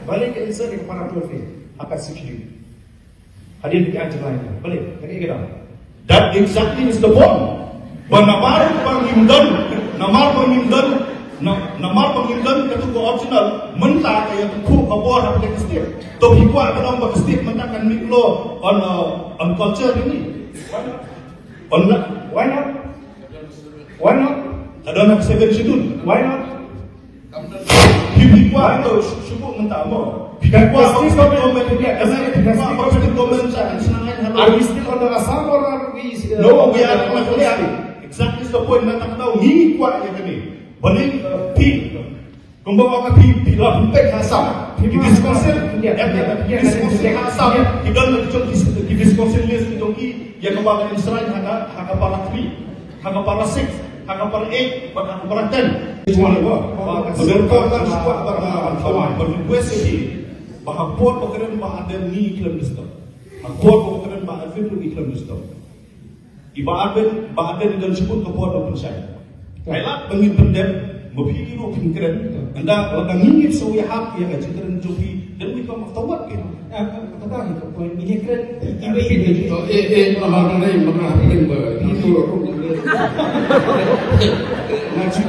balik ke insert ke para profil akan security. Hadir di ajar lain. Balik, lagi kita. That exactly is the point. Namar pangimdan ketua optional mentah kaya tu abor apa state. To hikwa ke dalam state mentah kan miklo on culture ini. Why not? Why not? Ada nak seven schedule. Why not? Hikwa tu syukur mentah mo. Hikwa state government dia. Karena state government senangan hello. Are we still under Assam or are we? No, we are not. Exactly the point na tahu ni kuat yang ni. Balik pi, kumbawa ka pi bila huntek hasam. Di Wisconsin, Wisconsin hasam. Kita nak cakap di Wisconsin list itu ki yang kumbawa Israel haka para 3, haka para 6, haka para 8, haka para 10. Cuma apa? Berdekat kan kuat para kawan. Berduet sih. Bahapun pekerjaan bahagian ni iklan mesti. Bahapun pekerjaan bahagian iklan mesti. Ibadat dan sebut kepada percaya. Kailat bangin pendem mabhiru pinkren. Anda lagang ingin sawi hak yang ajaran joki dan kita maftawat kan. Kata itu poin ini keren. Namar nai magna hapin ba. Itu. Ngaji